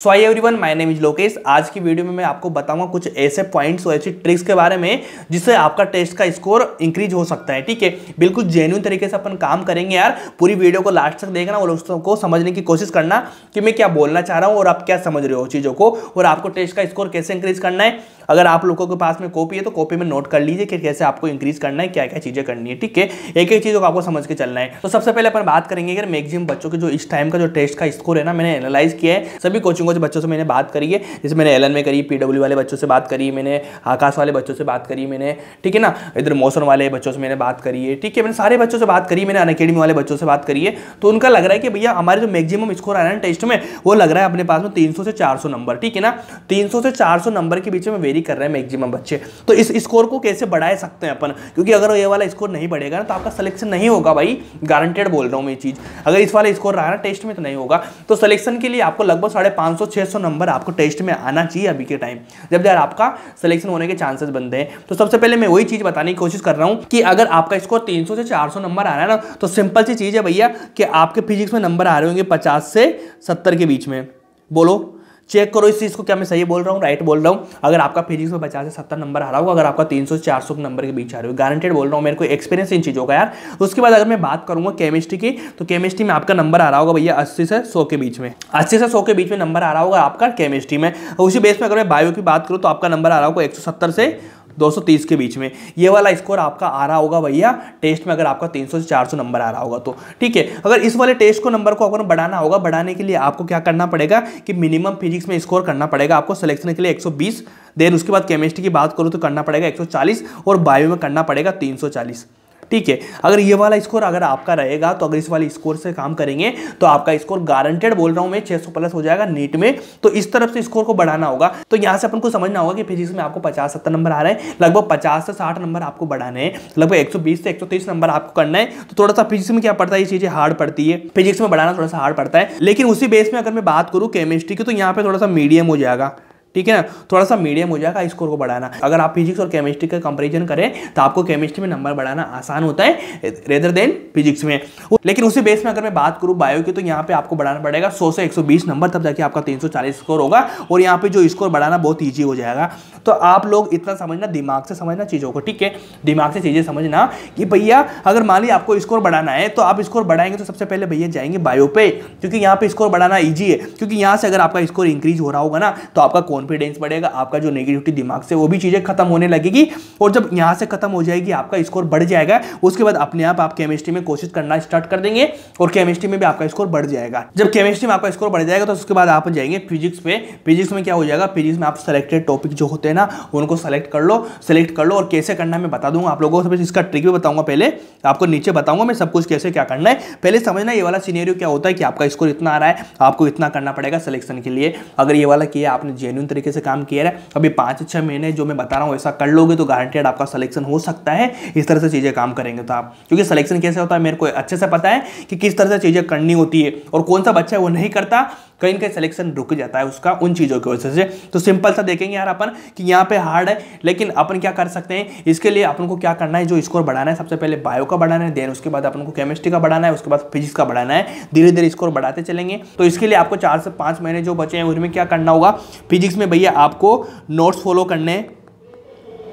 So hi everyone, my name is Lokesh. आज की video में मैं आपको बताऊंगा कुछ ऐसे पॉइंट्स और ऐसी ट्रिक्स के बारे में जिससे आपका टेस्ट का स्कोर इंक्रीज हो सकता है। ठीक है, बिल्कुल जेन्युइन तरीके से अपन काम करेंगे यार। पूरी वीडियो को लास्ट तक देखना और उसको समझने की कोशिश करना कि मैं क्या बोलना चाह रहा हूँ और आप क्या समझ रहे हो चीज़ों को, और आपको टेस्ट का स्कोर कैसे इंक्रीज करना है। अगर आप लोगों के पास में कॉपी है तो कॉपी में नोट कर लीजिए कि कैसे आपको इंक्रीज करना है, क्या क्या चीज़ें करनी है। ठीक है, एक एक चीज़ों को आपको समझ के चलना है। तो सबसे पहले अपन बात करेंगे अगर मैक्सिमम बच्चों के जो इस टाइम का जो टेस्ट का स्कोर है ना, मैंने एनालाइज किया है सभी कोचिंगों के बच्चों से मैंने बात करी है। जैसे मैंने एलन में करी, पीडब्ल्यू वाले बच्चों से बात करी, मैंने आकाश वाले बच्चों से बात करी मैंने, ठीक है ना, इधर मौसम वाले बच्चों से मैंने बात करी है। ठीक है, मैंने सारे बच्चों से बात करी, मैंने अनअकैडमी वाले बच्चों से बात करी है। तो उनका लग रहा है कि भैया हमारे जो मैक्सिमम स्कोर आ रहा है ना टेस्ट में, वो लग रहा है अपने पास में 300 से 400 नंबर। ठीक है ना, 300 से 400 नंबर के बीच में वेरी कर रहे हैं मैक्सिमम बच्चे। तो इस स्कोर को कैसे बढ़ा सकते हैं अपन, क्योंकि अगर ये वाला स्कोर नहीं बढ़ेगा ना तो आपका सिलेक्शन नहीं होगा भाई, गारंटेड बोल रहा हूं मैं ये चीज। अगर इस वाला स्कोर रहा ना टेस्ट में तो नहीं होगा। तो सिलेक्शन के लिए आपको लगभग 550-600 नंबर आपको टेस्ट में आना चाहिए अभी के टाइम, जब यार आपका सिलेक्शन होने के चांसेस बनते हैं। तो सबसे पहले मैं वही चीज बताने की कोशिश कर रहा हूं कि अगर आपका स्कोर 300 से 400 नंबर आ रहा है ना, तो सिंपल सी चीज है भैया कि आपके फिजिक्स में नंबर आ रहे होंगे 50 से 70 के बीच में। बोलो, चेक करो इस चीज़ को, क्या मैं सही बोल रहा हूँ, राइट बोल रहा हूँ। अगर आपका फिजिक्स में 50 से 70 नंबर आ रहा होगा, अगर आपका 300 से 400 नंबर के बीच आ रहे हो, गारंटेड बोल रहा हूँ, मेरे को एक्सपीरियंस इन चीज़ों का यार। उसके बाद अगर मैं बात करूँगा केमिस्ट्री की, तो केमिस्ट्री में आपका नंबर आ रहा होगा भैया 80 से 100 के बीच में। 80 से 100 के बीच में नंबर आ रहा होगा आपका केमिस्ट्री में। उसी बेस में अगर मैं बायो की बात करूँ तो आपका नंबर आ रहा होगा 170 से 230 के बीच में। ये वाला स्कोर आपका आ रहा होगा भैया टेस्ट में, अगर आपका 300 से 400 नंबर आ रहा होगा तो। ठीक है, अगर इस वाले टेस्ट को नंबर को अगर बढ़ाना होगा, बढ़ाने के लिए आपको क्या करना पड़ेगा कि मिनिमम फिजिक्स में स्कोर करना पड़ेगा आपको सिलेक्शन के लिए 120। देन उसके बाद केमिस्ट्री की बात करूँ तो करना पड़ेगा 140 और बायो में करना पड़ेगा 340। ठीक है, अगर ये वाला स्कोर अगर आपका रहेगा तो अगर इस वाले स्कोर से काम करेंगे तो आपका स्कोर गारंटेड बोल रहा हूं मैं 600 प्लस हो जाएगा नीट में। तो इस तरफ से स्कोर को बढ़ाना होगा। तो यहां से अपन को समझना होगा कि फिजिक्स में आपको 50-70 नंबर आ रहे हैं, लगभग 50 से 60 नंबर आपको बढ़ाने हैं, लगभग 120 से 130 नंबर आपको करना है। तो थोड़ा सा फिजिक्स में क्या पड़ता है, ये चीजें हार्ड पड़ती है, फिजिक्स में बढ़ाना थोड़ा सा हार्ड पड़ता है। लेकिन उसी बेस में अगर मैं बात करूँ केमिस्ट्री की, तो यहाँ पे थोड़ा सा मीडियम हो जाएगा। ठीक है ना, थोड़ा सा मीडियम हो जाएगा स्कोर को बढ़ाना। अगर आप फिजिक्स और केमिस्ट्री का कंपैरिजन करें तो आपको केमिस्ट्री में नंबर बढ़ाना आसान होता है रेदर देन फिजिक्स में। लेकिन उसी बेस में अगर मैं बात करूं बायो की, तो यहाँ पे आपको बढ़ाना पड़ेगा 100 से 120 नंबर, तब जाके आपका 340 स्कोर होगा। और यहाँ पे जो स्कोर बढ़ाना बहुत ईजी हो जाएगा। तो आप लोग इतना समझना, दिमाग से समझना चीज़ों को। ठीक है, दिमाग से चीज़ें समझना कि भैया अगर मान ली आपको स्कोर बढ़ाना है तो आप स्कोर बढ़ाएंगे तो सबसे पहले भैया जाएंगे बायो पे, क्योंकि यहाँ पे स्कोर बढ़ाना ईजी है। क्योंकि यहाँ से अगर आपका स्कोर इंक्रीज हो रहा होगा ना तो आपका कॉन्फिडेंस बढ़ेगा, आपका जो नेगेटिविटी दिमाग से वो भी चीजें खत्म होने लगेगी। और जब यहां से खत्म हो जाएगी, आपका स्कोर बढ़ जाएगा, उसके बाद अपने आप केमिस्ट्री में कोशिश करना स्टार्ट कर देंगे और केमिस्ट्री में भी आपका स्कोर बढ़ जाएगा। जब केमिस्ट्री में आपका स्कोर बढ़ जाएगा तो उसके बाद आप जाएंगे फिजिक्स पे। फिजिक्स में क्या हो जाएगा, फिजिक्स में आप सेलेक्टेड टॉपिक जो होते हैं ना उनको सेलेक्ट कर लो और कैसे करना है मैं बता दूंगा आप लोगों को। इसका ट्रिक भी बताऊंगा, पहले आपको नीचे बताऊंगा मैं सब कुछ कैसे क्या करना है। पहले समझना ये वाला सिनेरियो क्या होता है कि आपका स्कोर इतना आ रहा है, आपको इतना करना पड़ेगा सिलेक्शन के लिए। अगर ये वाला किया आपने जेन्युइन तरीके से काम किया है, अभी 5 से 6 महीने जो मैं बता रहा हूँ ऐसा कर लोगे तो गारंटेड आपका सिलेक्शन हो सकता है। इस तरह से चीजें काम करेंगे तो आप, क्योंकि सिलेक्शन कैसे होता है मेरे को अच्छे से पता है कि किस तरह से चीजें करनी होती है और कौन सा बच्चा है वो नहीं करता, कहीं ना कहीं सिलेक्शन रुक जाता है उसका उन चीज़ों की वजह से। तो सिंपल सा देखेंगे यार अपन कि यहाँ पे हार्ड है, लेकिन अपन क्या कर सकते हैं इसके लिए। अपन को क्या करना है, जो स्कोर बढ़ाना है सबसे पहले बायो का बढ़ाना है, देन उसके बाद अपन को केमिस्ट्री का बढ़ाना है, उसके बाद फिजिक्स का बढ़ाना है। धीरे धीरे स्कोर बढ़ाते चलेंगे। तो इसके लिए आपको 4 से 5 महीने जो बचे हैं उनमें क्या करना होगा, फिजिक्स में भैया आपको नोट्स फॉलो करने हैं,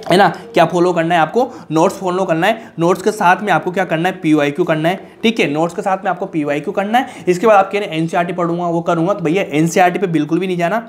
है ना। क्या फॉलो करना है आपको, नोट्स फॉलो करना है। नोट्स के साथ में आपको क्या करना है, PYQ करना है। ठीक है, नोट्स के साथ में आपको PYQ करना है। इसके बाद आप कह रहे हैं NCERT पढ़ूंगा वो करूंगा, तो भैया NCERT पे बिल्कुल भी नहीं जाना।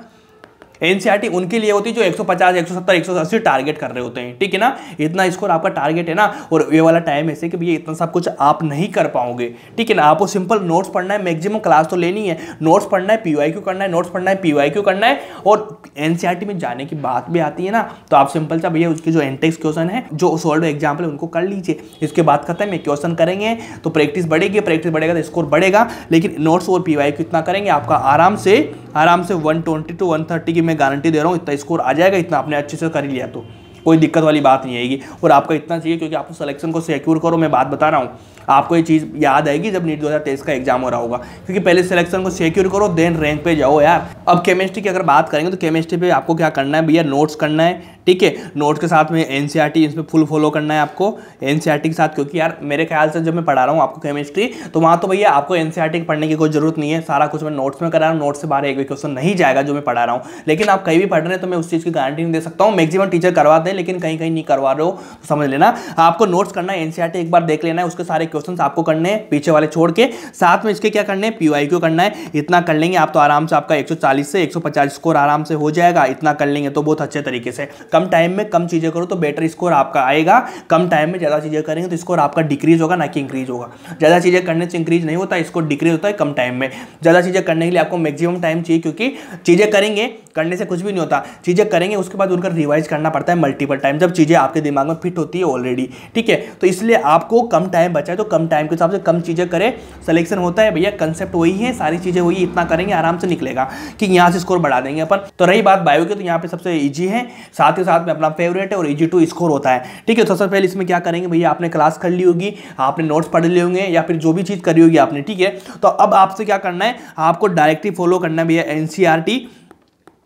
NCERT उनके लिए होती है जो 150, 170, 180 टारगेट कर रहे होते हैं। ठीक है ना, इतना स्कोर आपका टारगेट है ना, और ये वाला टाइम ऐसे कि भैया इतना सब कुछ आप नहीं कर पाओगे। ठीक है ना, आपको सिंपल नोट्स पढ़ना है, मैक्सिमम क्लास तो लेनी है, नोट्स पढ़ना है, PYQ करना है, नोट्स पढ़ना है, PYQ करना है। और NCERT में जाने की बात भी आती है ना, तो आप सिंपल सा भैया उसके जो एनटेक्स क्वेश्चन है, जो सॉल्व एग्जाम्पल है उनको कर लीजिए। इसके बाद खत्म है, क्वेश्चन करेंगे तो प्रैक्टिस बढ़ेगी, प्रैक्टिस बढ़ेगा तो स्कोर बढ़ेगा। लेकिन नोट्स और PYQ इतना करेंगे आपका आराम से 120 to 130 की मैं गारंटी दे रहा हूँ, इतना स्कोर आ जाएगा। इतना आपने अच्छे से कर ही लिया तो कोई दिक्कत वाली बात नहीं आएगी। और आपका इतना चाहिए क्योंकि आप सिलेक्शन को सिक्योर करो। मैं बात बता रहा हूँ, आपको ये चीज़ याद आएगी जब नीट 2023 का एग्जाम हो रहा होगा, क्योंकि पहले सिलेक्शन को सिक्योर करो देन रैंक पे जाओ यार। अब केमिस्ट्री की अगर बात करेंगे तो केमिस्ट्री पे आपको क्या करना है भैया, नोट्स करना है, ठीक है। नोट्स के साथ में एनसीईआरटी इसमें फुल फॉलो करना है आपको एनसीईआरटी के साथ, क्योंकि यार मेरे ख्याल से जब मैं पढ़ा रहा हूँ आपको केमिस्ट्री, तो वहाँ तो भैया आपको एनसीईआरटी पढ़ने की कोई जरूरत नहीं है, सारा कुछ मैं नोट्स में करा रहा हूँ, नोट्स से बाहर एक भी क्वेश्चन नहीं जाएगा जो मैं पढ़ा रहा हूँ। लेकिन आप कहीं भी पढ़ रहे हैं तो मैं उस चीज़ की गारंटी नहीं दे सकता हूँ, मैक्सिमम टीचर करवाते हैं लेकिन कहीं कहीं नहीं करवा रहे हो तो समझ लेना। आपको नोट्स करना है, एनसीईआरटी एक बार देख लेना है, उसके सारे क्वेश्चन आपको करने हैं पीछे वाले छोड़ के, साथ में इसके क्या करने हैं, पीवाईक्यू करना है। इतना कर लेंगे आप तो आराम से आपका 140 से 150 स्कोर आराम से हो जाएगा, इतना कर लेंगे तो बहुत अच्छे तरीके से। कम टाइम में कम चीजें करो तो बेटर स्कोर आपका आएगा, कम टाइम में ज्यादा चीजें करेंगे तो स्कोर आपका डिक्रीज होगा ना कि इंक्रीज होगा। ज्यादा चीजें करने से इंक्रीज नहीं होता, स्कोर डिक्रीज होता है कम टाइम में। ज्यादा चीजें करने के लिए आपको मैक्सिमम टाइम चाहिए, क्योंकि चीजें करेंगे करने से कुछ भी नहीं होता, चीजें करेंगे उसके बाद उनका रिवाइज करना पड़ता है मल्टीपल टाइम, जब चीजें आपके दिमाग में फिट होती है ऑलरेडी, ठीक है। तो इसलिए आपको कम टाइम बचा है तो कम टाइम के हिसाब से कम चीजें करें, सिलेक्शन होता है भैया, कंसेप्ट वही है, सारी चीजें वही, इतना करेंगे आराम से निकलेगा कि यहाँ से स्कोर बढ़ा देंगे अपन। तो रही बात बायो की, तो यहाँ पे सबसे इजी है, साथ ही साथ में अपना फेवरेट है और इजी टू स्कोर होता है, ठीक है। तो सबसे पहले इसमें क्या करेंगे भैया, आपने क्लास कर ली होगी, आपने नोट्स पढ़ लिए होंगे या फिर जो भी चीज करी होगी आपने, ठीक है। तो अब आपसे क्या करना है, आपको डायरेक्टली फॉलो करना है भैया एनसीईआरटी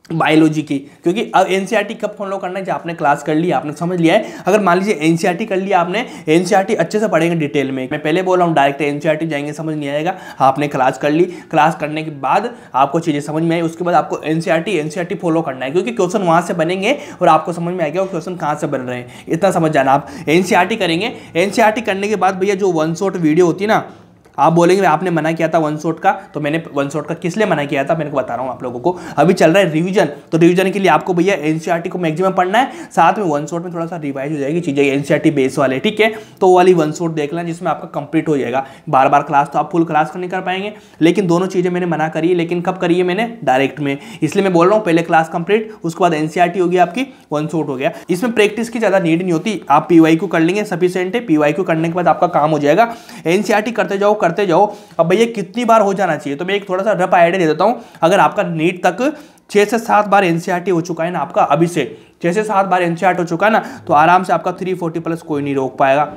बायोलॉजी की, क्योंकि अब एनसीईआरटी कब फॉलो करना है, जब आपने क्लास कर ली, आपने समझ लिया है। अगर मान लीजिए एनसीईआरटी कर लिया आपने, एनसीईआरटी अच्छे से पढ़ेंगे डिटेल में, मैं पहले बोल रहा हूँ डायरेक्ट एनसीईआरटी जाएंगे समझ नहीं आएगा। आपने क्लास कर ली, क्लास करने के बाद आपको चीजें समझ में आई, उसके बाद आपको एनसीईआरटी फॉलो करना है, क्योंकि क्वेश्चन वहां से बनेंगे और आपको समझ में आएगा वो क्वेश्चन कहाँ से बन रहे हैं, इतना समझ जाना। आप एनसीईआरटी करेंगे, एनसीईआरटी करने के बाद भैया जो वन शॉट वीडियो होती है ना, आप बोलेंगे आपने मना किया था वन शॉट का, तो मैंने वन शॉट का किस लिए मना किया था, मैंने को बता रहा हूं आप लोगों को। अभी चल रहा है रिवीजन, तो रिवीजन के लिए आपको भैया एनसीईआरटी को मैक्सिमम पढ़ना है, साथ में वन शॉट में थोड़ा सा रिवाइज हो जाएगी चीजें एनसीईआरटी बेस वाले, ठीक है। तो वो वाली वन शॉट देख लें जिसमें आपका कंप्लीट हो जाएगा। बार बार क्लास तो आप फुल क्लास नहीं कर पाएंगे, लेकिन दोनों चीजें मैंने मना करी है, लेकिन कब करी है मैंने, डायरेक्ट में, इसलिए मैं बोल रहा हूँ पहले क्लास कंप्लीट, उसके बाद एनसीईआरटी होगी आपकी, वन शॉट हो गया। इसमें प्रैक्टिस की ज्यादा नीड नहीं होती, आप पीवाईक्यू कर लेंगे सफिशिएंट है, पीवाईक्यू करने के बाद आपका काम हो जाएगा। एनसीईआरटी करते जाओ। अब भैया कितनी बार हो जाना चाहिए, तो मैं एक थोड़ा सा रफ आइडिया दे देता हूं। अगर आपका नीट तक 6 से 7 बार एनसीईआरटी हो चुका है ना आपका, अभी से 6 से 7 बार एनसीईआरटी हो चुका है ना, तो आराम से आपका 340 प्लस कोई नहीं रोक पाएगा।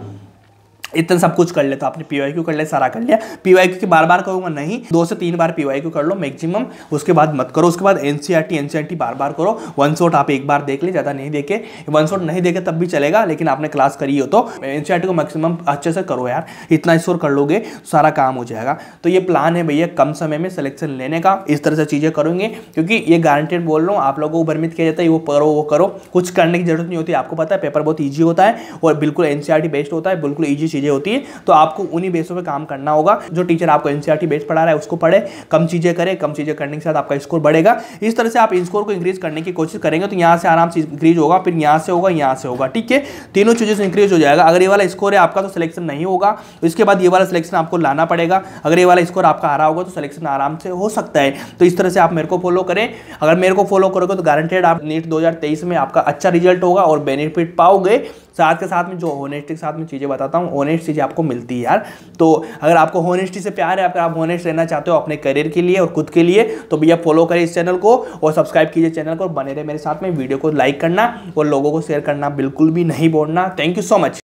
इतना सब कुछ कर लेता, आपने पीवाईक्यू कर लिया, सारा कर लिया। पीवाईक्यू की बार बार करूंगा नहीं, 2 से 3 बार पीवाईक्यू कर लो मैक्सिमम, उसके बाद मत करो। उसके बाद एनसीईआरटी बार बार करो। वन शॉट आप एक बार देख ले, ज्यादा नहीं देखे, वन शॉट नहीं देखे तब भी चलेगा, लेकिन आपने क्लास करी हो तो एनसीईआरटी को मैक्सिमम अच्छे से करो यार, इतना स्कोर कर लोगे सारा काम हो जाएगा। तो ये प्लान है भैया कम समय में सिलेक्शन लेने का, इस तरह से चीजें करोगे, क्योंकि ये गारंटेड बोल रहा हूँ, आप लोगों को भ्रमित किया जाता है वो करो, कुछ करने की जरूरत नहीं होती। आपको पता है पेपर बहुत ईजी होता है और बिल्कुल एनसीईआरटी बेस्ड होता है, बिल्कुल ईजी चीजें होती है। तो आपको उन्हीं बेसों पे काम करना होगा, जो टीचर आपको एनसीईआरटी बेस पढ़ा रहा है उसको पढ़े, कम चीजें करे, कम चीजें करने के साथ आपका स्कोर बढ़ेगा। इस तरह से आप स्कोर को इंक्रीज करने की कोशिश करेंगे तो यहाँ से आराम से इंक्रीज होगा, फिर यहाँ से होगा, यहाँ से होगा, ठीक है। तीनों चीजों से इंक्रीज हो जाएगा। अगर ये वाला स्कोर है आपका तो सिलेक्शन नहीं होगा, तो इसके बाद ये वाला सिलेक्शन आपको लाना पड़ेगा। अगर ये वाला स्कोर आपका आ रहा होगा तो सिलेक्शन आराम से हो सकता है। तो इस तरह से आप मेरे को फॉलो करें, अगर मेरे को फॉलो करोगे तो गारंटेड आप नीट 2023 में आपका अच्छा रिजल्ट होगा और बेनिफिट पाओगे। साथ के साथ में जो होनेस्टी के साथ में चीज़ें बताता हूँ, होनेस्ट चीज़ें आपको मिलती है यार। तो अगर आपको होनेस्टी से प्यार है, अगर आप होनेस्ट रहना चाहते हो अपने करियर के लिए और खुद के लिए, तो भैया फॉलो करें इस चैनल को और सब्सक्राइब कीजिए चैनल को और बने रहे मेरे साथ में। वीडियो को लाइक करना और लोगों को शेयर करना बिल्कुल भी नहीं बोलना। Thank you so much.